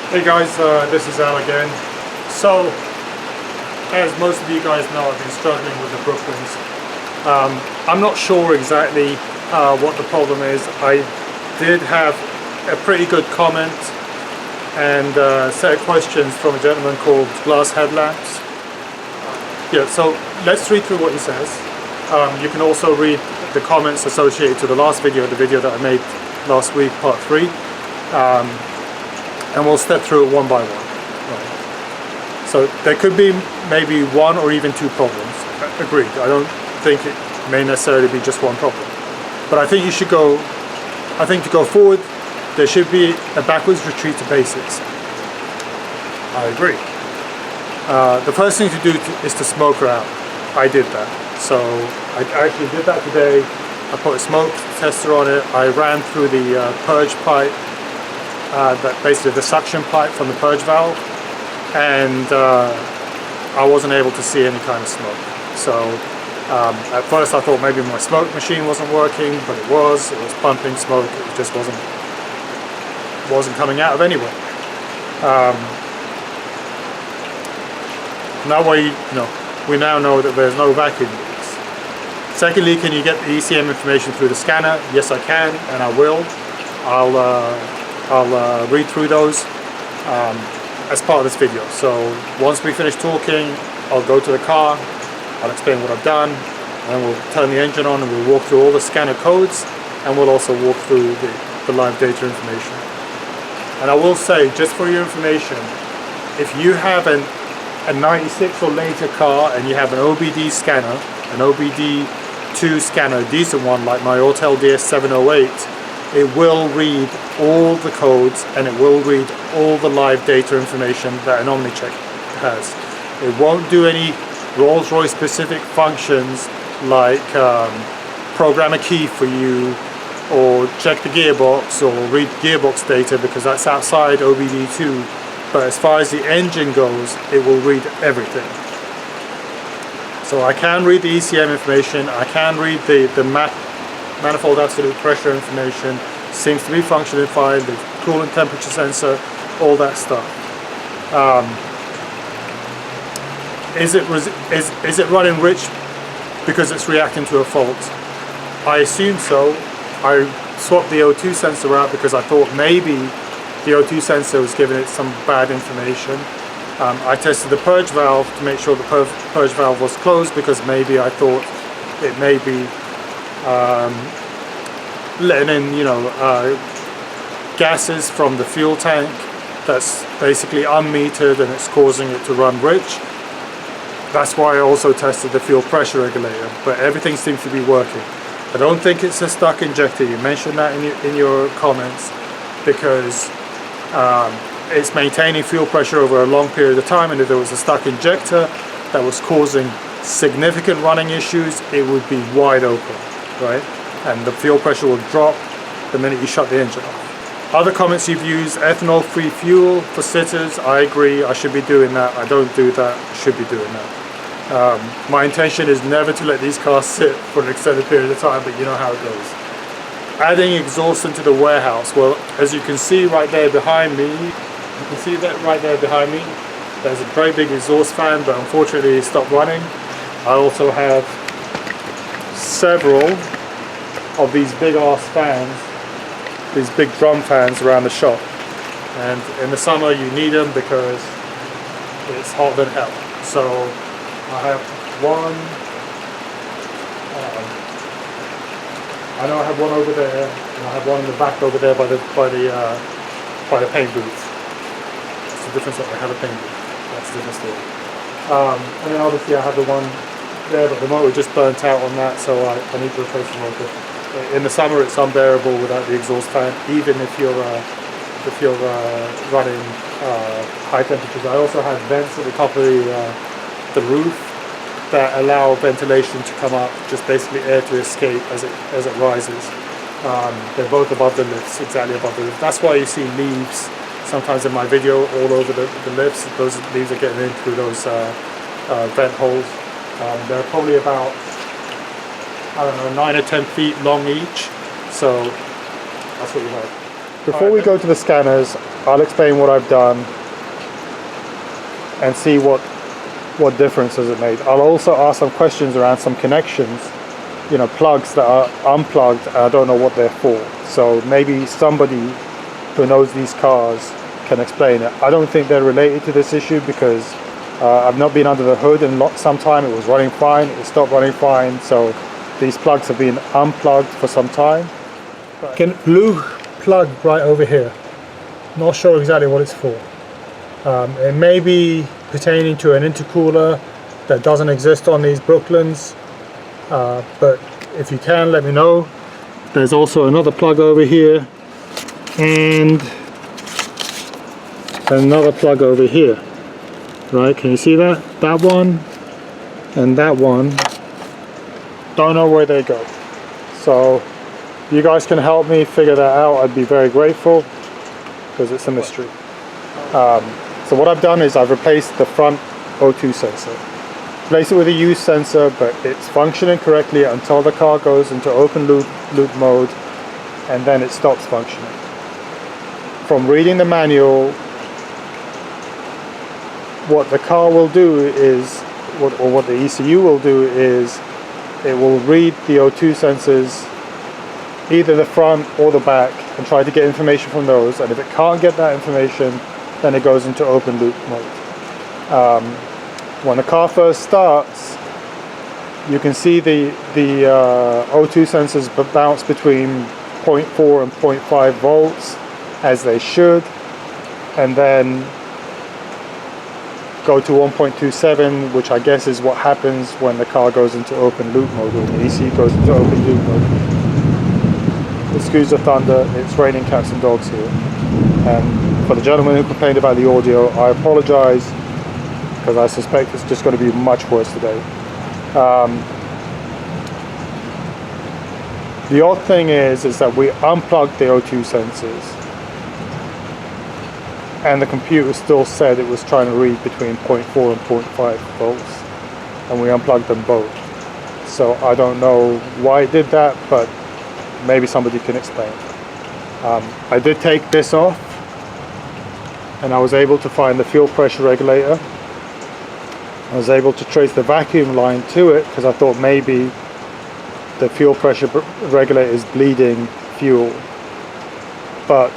Hey guys, this is Al again. So, as most of you guys know, I've been struggling with the Brooklands. I'm not sure exactly what the problem is. I did have a pretty good comment and set of questions from a gentleman called Glass Headlamps. Yeah, so let's read through what he says. You can also read the comments associated to the last video, the video that I made last week, part 3. And we'll step through it one by one. Right. So there could be maybe one or even two problems. Agreed. I don't think it may necessarily be just one problem. But I think you should go, I think to go forward, there should be a backwards retreat to basics. I agree. The first thing to do is to smoke her out. I did that. So I actually did that today. I put a smoke tester on it. I ran through the purge pipe. That basically the suction pipe from the purge valve, and I wasn't able to see any kind of smoke. So at first I thought maybe my smoke machine wasn't working, but it was pumping smoke. It just wasn't coming out of anywhere. That way, we now know that there's no vacuum leaks. Secondly, can you get the ECM information through the scanner? Yes, I can, and I will. I'll read through those as part of this video. So once we finish talking, I'll go to the car, I'll explain what I've done, and then we'll turn the engine on and we'll walk through all the scanner codes, and we'll also walk through the live data information. And I will say, just for your information, if you have a 96 or later car and you have an OBD scanner, an OBD2 scanner, a decent one like my Autel DS708, it will read all the codes and it will read all the live data information that an OmniCheck has. It won't do any Rolls-Royce specific functions like program a key for you or check the gearbox or read gearbox data, because that's outside OBD2. But as far as the engine goes, it will read everything. So I can read the ECM information, I can read the manifold absolute pressure information, seems to be functioning fine, the coolant temperature sensor, all that stuff. Is it running rich because it's reacting to a fault? I assume so. I swapped the O2 sensor out because I thought maybe the O2 sensor was giving it some bad information. I tested the purge valve to make sure the purge valve was closed, because maybe I thought it may be letting in, gases from the fuel tank that's basically unmetered and it's causing it to run rich. That's why I also tested the fuel pressure regulator, but everything seems to be working. I don't think it's a stuck injector. You mentioned that in your comments, because it's maintaining fuel pressure over a long period of time, and if there was a stuck injector that was causing significant running issues, it would be wide open, right? And the fuel pressure will drop the minute you shut the engine off. Other comments you've used: ethanol-free fuel for sitters. I agree, I should be doing that. I don't do that, should be doing that. My intention is never to let these cars sit for an extended period of time, but you know how it goes. Adding exhaust into the warehouse. Well, as you can see right there behind me, there's a very big exhaust fan, but unfortunately it stopped running. I also have several of these big ass fans, these big drum fans around the shop, and in the summer you need them because it's hot than hell. So I have one, I know I have one over there, and I have one in the back over there by the paint booth. That's the difference. I have a paint booth. That's the different story. And then obviously I have the one there, but the motor just burnt out on that, so I need to replace the motor. In the summer it's unbearable without the exhaust fan, even if you're running high temperatures. I also have vents at the top of the roof that allow ventilation to come up, just basically air to escape as it rises. They're both above the lifts, exactly above the lift. That's why you see leaves sometimes in my video all over the lifts. Those leaves are getting in through those vent holes. They're probably about, I don't know, 9 or 10 feet long each. So that's what you have. Before we go to the scanners, I'll explain what I've done and see what difference has it made. I'll also ask some questions around some connections, you know, plugs that are unplugged and I don't know what they're for. So maybe somebody who knows these cars can explain it. I don't think they're related to this issue because I've not been under the hood in some time. It was running fine, it stopped running fine, so these plugs have been unplugged for some time. Blue plug right over here. Not sure exactly what it's for. It may be pertaining to an intercooler that doesn't exist on these Brooklands, but if you can, let me know. There's also another plug over here and another plug over here. Right, can you see that? That one and that one. Don't know where they go. So if you guys can help me figure that out, I'd be very grateful because it's a mystery. So what I've done is I've replaced the front O2 sensor. Replace it with a U sensor, but it's functioning correctly until the car goes into open loop mode and then it stops functioning. From reading the manual, what the car will do is, or what the ECU will do is, it will read the O2 sensors, either the front or the back, and try to get information from those. And if it can't get that information, then it goes into open loop mode. When the car first starts, you can see the O2 sensors bounce between 0.4 and 0.5 volts, as they should, and then go to 1.27, which I guess is what happens when the car goes into open loop mode, or the ECU goes into open loop mode. Excuse the thunder, it's raining cats and dogs here. And for the gentleman who complained about the audio, I apologize, because I suspect it's just going to be much worse today. The odd thing is that we unplugged the O2 sensors, and the computer still said it was trying to read between 0.4 and 0.5 volts, and we unplugged them both. So I don't know why it did that, but maybe somebody can explain. I did take this off, and I was able to find the fuel pressure regulator. I was able to trace the vacuum line to it because I thought maybe the fuel pressure regulator is bleeding fuel, but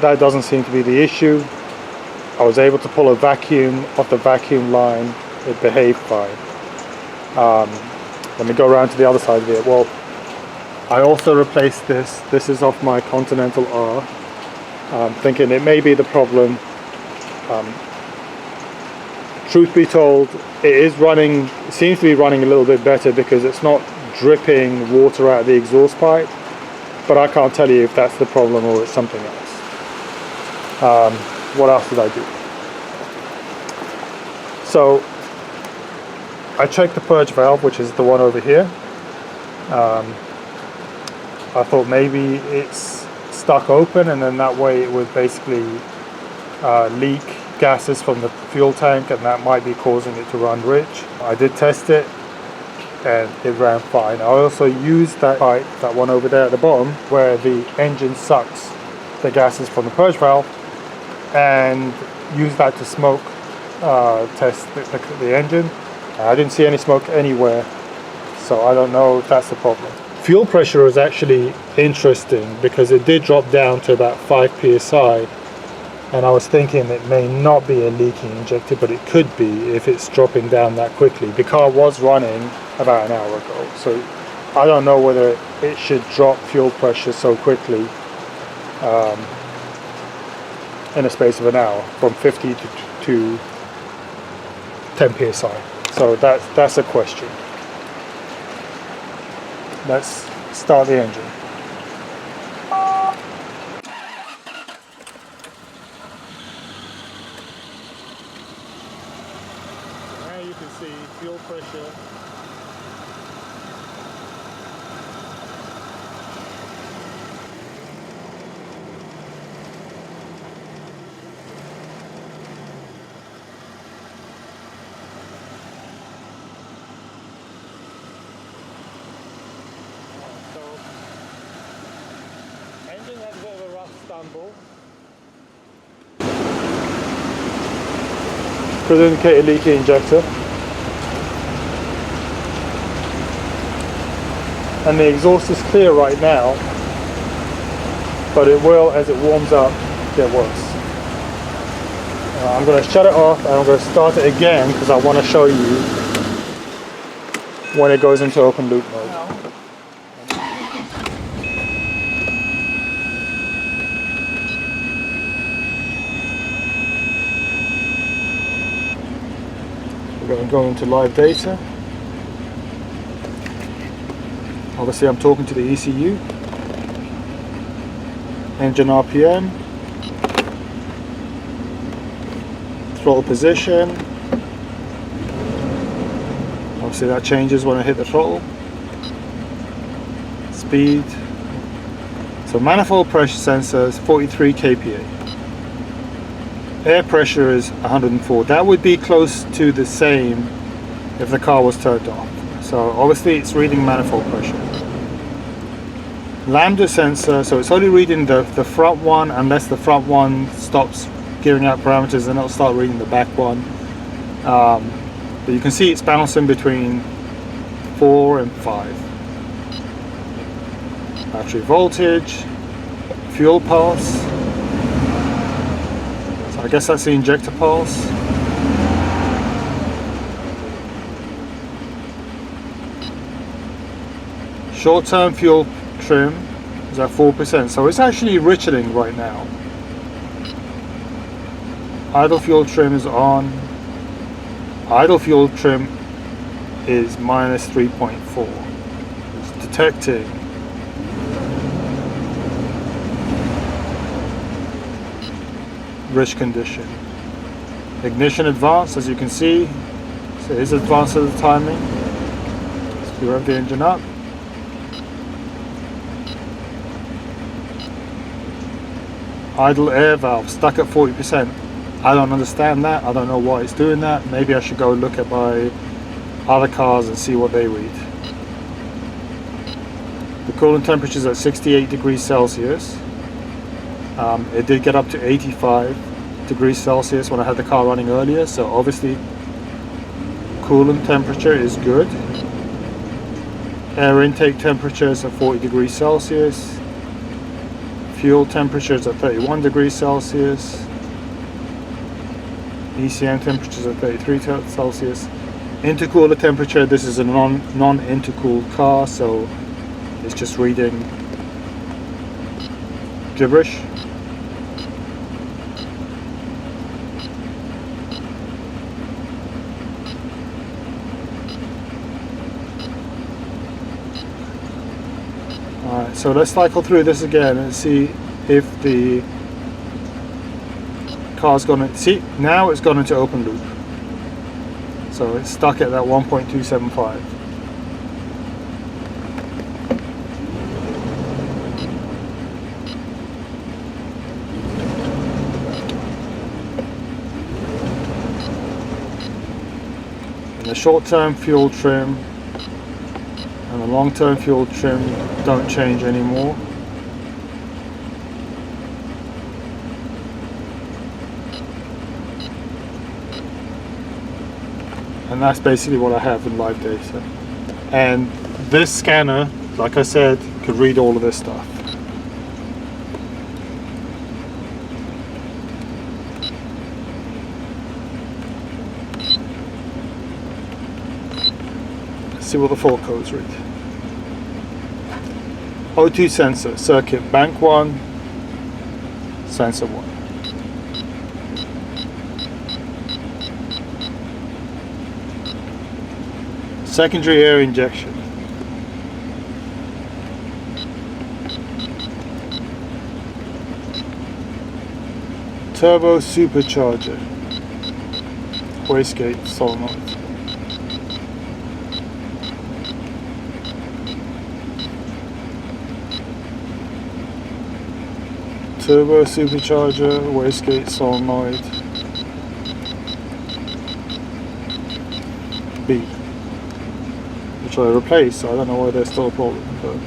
that doesn't seem to be the issue. I was able to pull a vacuum off the vacuum line. It behaved fine. Let me go around to the other side of it. Well, I also replaced this. This is off my Continental R. Thinking it may be the problem. Truth be told, it is running, it seems to be running a little bit better because it's not dripping water out of the exhaust pipe, but I can't tell you if that's the problem or it's something else. What else did I do? So I checked the purge valve, which is the one over here. I thought maybe it's stuck open, and then that way it would basically leak gases from the fuel tank, and that might be causing it to run rich. I did test it and it ran fine. I also used that pipe, that one over there at the bottom, where the engine sucks the gases from the purge valve, and use that to smoke test the engine. I didn't see any smoke anywhere, so I don't know if that's the problem. Fuel pressure is actually interesting because it did drop down to about 5 psi, and I was thinking it may not be a leaking injector, but it could be if it's dropping down that quickly. The car was running about an hour ago, so I don't know whether it should drop fuel pressure so quickly in a space of an hour, from 50 to 10 psi. So that's a question. Let's start the engine. Now you can see fuel pressure. Engine had a bit of a rough stumble. could indicate a leaky injector. And the exhaust is clear right now, but it will, as it warms up, get worse. I'm going to shut it off and I'm going to start it again because I want to show you when it goes into open loop mode. We're going to go into live data. Obviously I'm talking to the ECU. Engine RPM. Throttle position. Obviously that changes when I hit the throttle. Speed. So manifold pressure sensor is 43 kPa. Air pressure is 104. That would be close to the same if the car was turned off. So obviously it's reading manifold pressure. Lambda sensor, so it's only reading the front one unless the front one stops giving out parameters, and it'll start reading the back one. But you can see it's bouncing between 4 and 5. Battery voltage, fuel pulse. So I guess that's the injector pulse. Short-term fuel trim is at 4%, so it's actually richening right now. Idle fuel trim is on. Idle fuel trim is minus 3.4. It's detecting rich condition. Ignition advanced, as you can see, so it is advanced at the timing. Let's rev the engine up. Idle air valve stuck at 40%. I don't understand that. I don't know why it's doing that. Maybe I should go look at my other cars and see what they read. The coolant temperature is at 68 degrees Celsius. It did get up to 85 degrees Celsius when I had the car running earlier, so obviously coolant temperature is good. Air intake temperature is at 40 degrees Celsius. Fuel temperature is at 31 degrees Celsius. ECM temperature is at 33 Celsius. Intercooler temperature, this is a non-intercooled car, so it's just reading gibberish. Alright, so let's cycle through this again and see if the car's gonna see. Now it's gone into open loop, so it's stuck at that 1.275. And the short-term fuel trim and the long-term fuel trim don't change anymore. And that's basically what I have in live data. And this scanner, like I said, could read all of this stuff. Let's see what the fault codes read. O2 sensor, circuit bank 1, sensor 1. Secondary air injection. Turbo supercharger. Wastegate solenoid. Turbo supercharger, wastegate solenoid. B, which I replaced, so I don't know why there's still a problem. But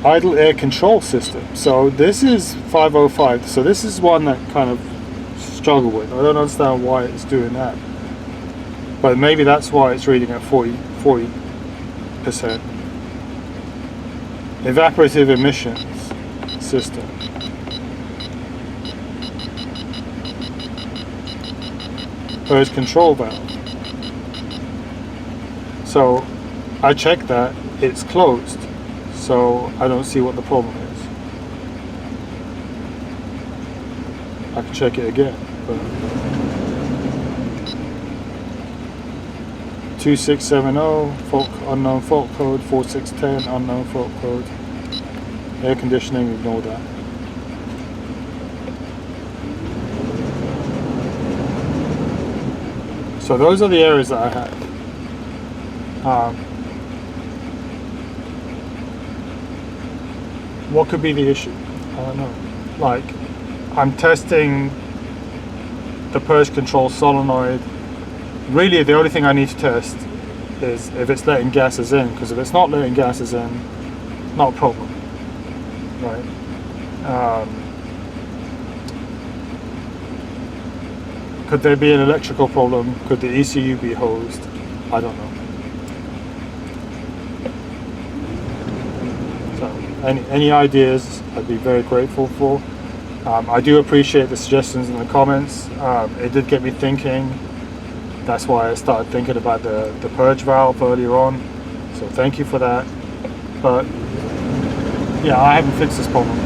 idle air control system. So this is 505. So this is one that kind of struggle with. I don't understand why it's doing that. But maybe that's why it's reading at 40%. Evaporative emissions system. Purge control valve. So I checked that, it's closed. So I don't see what the problem is. I can check it again. But 2670, unknown fault code, 4610, unknown fault code. Air conditioning, ignore that. So those are the areas that I had. What could be the issue? I don't know. Like, I'm testing the purge control solenoid. Really, the only thing I need to test is if it's letting gases in, because if it's not letting gases in, not a problem, right? Could there be an electrical problem? Could the ECU be hosed? I don't know. So, any ideas, I'd be very grateful for. I do appreciate the suggestions in the comments. It did get me thinking. That's why I started thinking about the purge valve earlier on. So thank you for that. But yeah, I haven't fixed this problem.